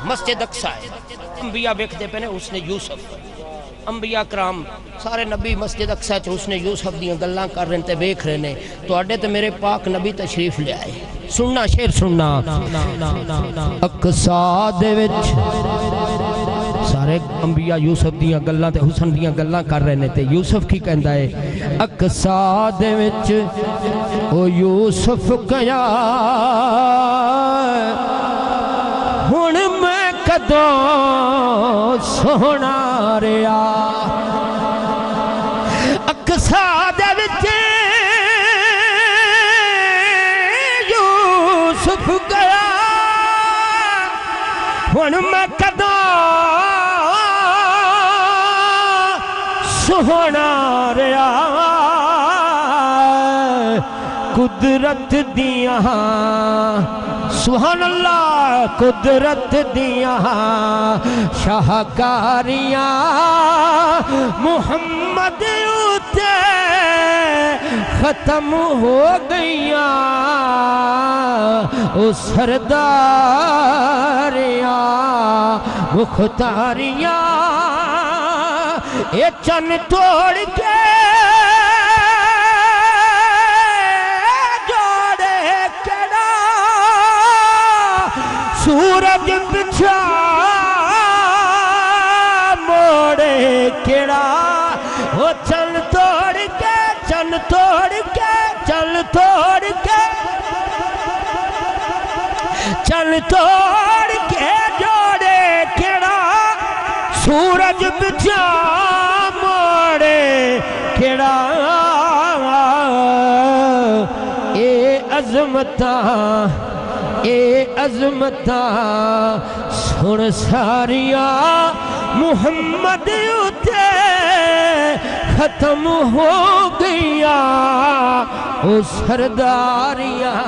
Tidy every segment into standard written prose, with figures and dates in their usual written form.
مسجد اقصی ہے، انبیاء ویکھدے پے نے اس نے یوسف، انبیاء کرام سارے نبی مسجد اقصی چ اس نے یوسف دیاں گلاں کر رہے تے ویکھ رہے نے، تواڈے تے میرے پاک نبی تشریف لے آئے۔ سننا شعر سننا، اقصی دے وچ سارے انبیاء یوسف دیاں گلاں تے حسن دیاں گلاں کر رہے نے تے یوسف کی کہندا ہے اقصی دے وچ او یوسف گیا ہن میں کدوں سونا ریا، اقصی دے وچ یوسف گیا ہن میں کدوں سونا ریا، قدرت دیاں سبحان اللہ قدرت دیاں شاہکاریاں محمد اتے ختم ہو گئیاں، او سرداریاں مختاریاں اے چن توڑ کے جوڑے کیڑا سورج پچھا موڑے کیڑا، وہ چن توڑ کے چن توڑ کے چن توڑ کے چن توڑ کے جوڑے کیڑا سورج پچھا موڑے کیڑا، اے عظمتاں اے عظمتاں سن ساریاں محمد اتے ختم ہو گیا، او سرداریاں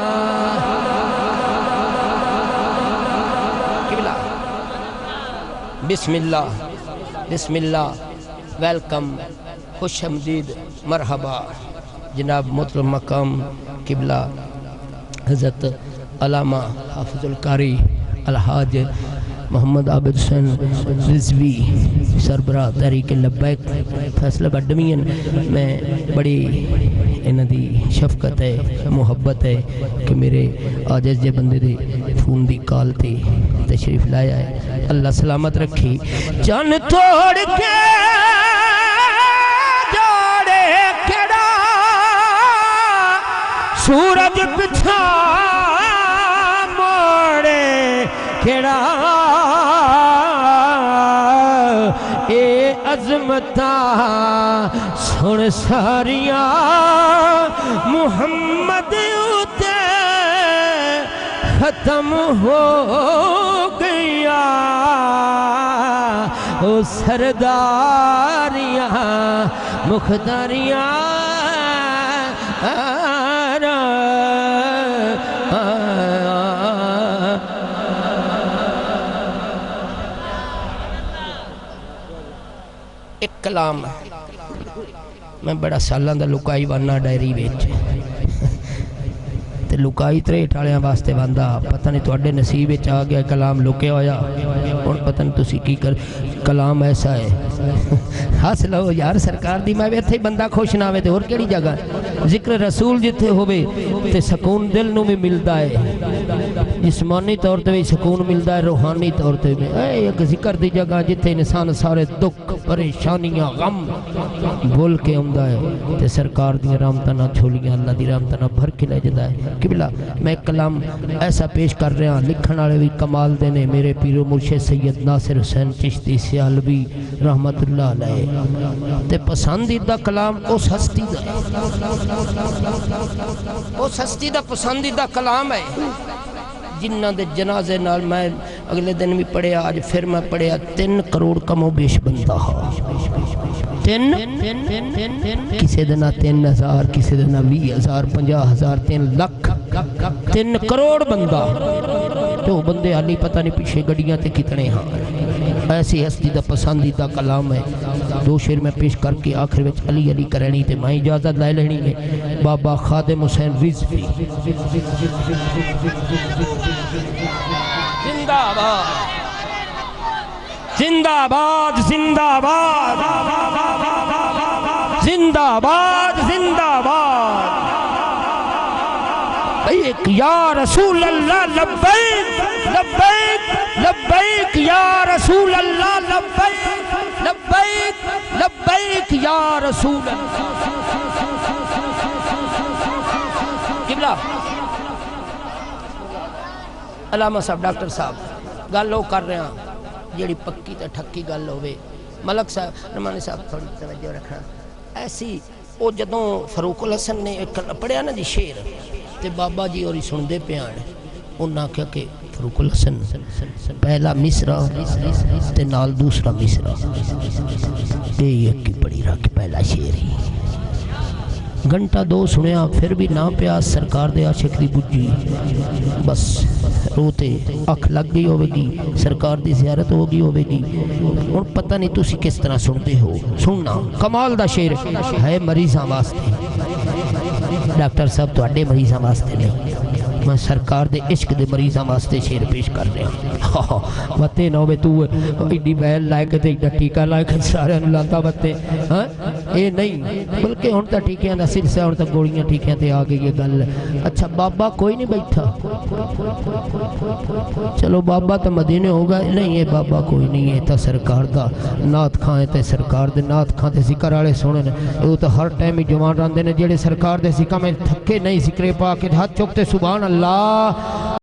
بسم اللہ بسم اللہ ویلکم خوش آمدید مرحبا جناب محترم مقام قبلہ حضرت علامہ حافظ القاری الحاج محمد عابد حسین رضوی سربراہ تحریک لبیک فیصلہ بڈمین میں بڑی انہاں دی شفقت ہے محبت ہے کہ میرے عاجز جے بندے دے فون دی کال تے تشریف لایا ہے، اللہ سلامت رکھی۔ چن توڑ کے جوڑے کیڑا سورج پچھا موڑے کیڑا، اے عظمتاں سن ساریاں محمد اتے ختم ہو گیا، او سرداریاں مختاریاں ایک کلام میں بڑا سالاں دا لکائی وانا ڈائری ویچ تے لکائی تریٹ آلیاں واسطے واندہ پتہ نہیں تو اڈے نصیب ویچ آگیا کلام لکے ہویا اور پتہ نہیں تسی کی کر کلام ایسا ہے حاصل ہو یار سرکار دی میں ویتھے بندہ خوش نہ ہوئے تے اور کیڑی جگہ ذکر رسول جتے ہوئے تے سکون دل نو بھی ملدا ہے، جسمانی طور تے بھی سکون ملدا ہے، روحانی طور تے بھی ایک ذکر دی جگہ جتے انسان سارے دکھ پریشانیاں غم بھول کے آمدا ہے تے سرکار دی رحمتاں نہ جھولیاں اللہ دی رحمتاں نہ بھر کے لے جدا ہے۔ قبلہ میں ایک کلام ایسا پیش کر رہا ہوں، لکھن والے بھی کمال دینے میرے پیر و مرشد سید ناصر حسین چشتی سیالوی رحمت اللہ علیہ تے پسندیدہ کلام اس ہستی دا پسندیدہ کلام ہے جنہ دے جنازے نال میں اگلے دن بھی پڑھیا، آج پھر میں پڑھیا 3 کروڑ کم و بیش بندہ کسی دینا 3000 کسی دینا 20,000 50,000 3 لاکھ 3 کروڑ بندہ تو بندے حالی پتہ نہیں پیچھے گڑیاں تے کتنے ہاں، ایسی ہستی دا پسندیدہ کلام ہے۔ 2 شعر میں پیش کر کے آخر وچ علی علی کرنی تے میں اجازت لے لینی ہے۔ بابا خادم حسین رضوی زندہ باد۔ زندہ باد زندہ باد زندہ باد زندہ باد لبیک یا رسول اللہ لبیک لبیک لبیک یا رسول اللہ لبیک لبیک لبیک یا رسول اللہ قبلہ علامہ صاحب ڈاکٹر صاحب گل وہ کر رہے ہیں جیڑی پکی تے ٹھکی گل ہوئے ملک صاحب رحمانی صاحب تھوڑی توجہ رکھنا ایسی وہ جدوں فاروق الحسن نے پڑھیا نا جی شعر تے بابا جی اور سن دے پہ آنے انہاں کہا کہ فاروق الحسن پہلا مصرع تے نال دوسرا مصرع تے یک کی پڑھی رہا کہ پہلا شعر ہی گھنٹہ دو سنیا پھر بھی نہ پیا سرکار دے عاشق دی بجی بس روتے اکھ لگ گئی ہوئے گی سرکار دی زیارت ہو گئی ہوئے گی اور پتہ نہیں تسی کس طرح سنتے ہو سننا کمال دا شعر ہے مریضاں واسطے ڈاکٹر صاحب تو اڈے مریضاں واسطے نہیں میں سرکار دے عشق دے مریضاں واسطے شعر پیش کر رہا ہوں بتے نہ ہوئے تو ایڈی بیل لائے کے تے ایڈا ٹیکہ لائے کے سارے انہوں بتے اے نہیں بلکہ ہون تا ٹیکیاں دا سلسہ ہون تا گوڑیاں ٹیکیاں تے آگے یہ گل اچھا بابا کوئی نہیں بیٹھا چلو بابا تا مدینے ہوگا نہیں یہ بابا کوئی نہیں ہے تا سرکار دا نات کھائیں تے سرکار دے نات کھائیں تے ذکر آلے سنن وہ تا ہر ٹائم ہی جوان راندے نے جیڑے سرکار دے ذکر میں تھکے نہیں ذکرے پا کے ہاتھ چکتے سبحان اللہ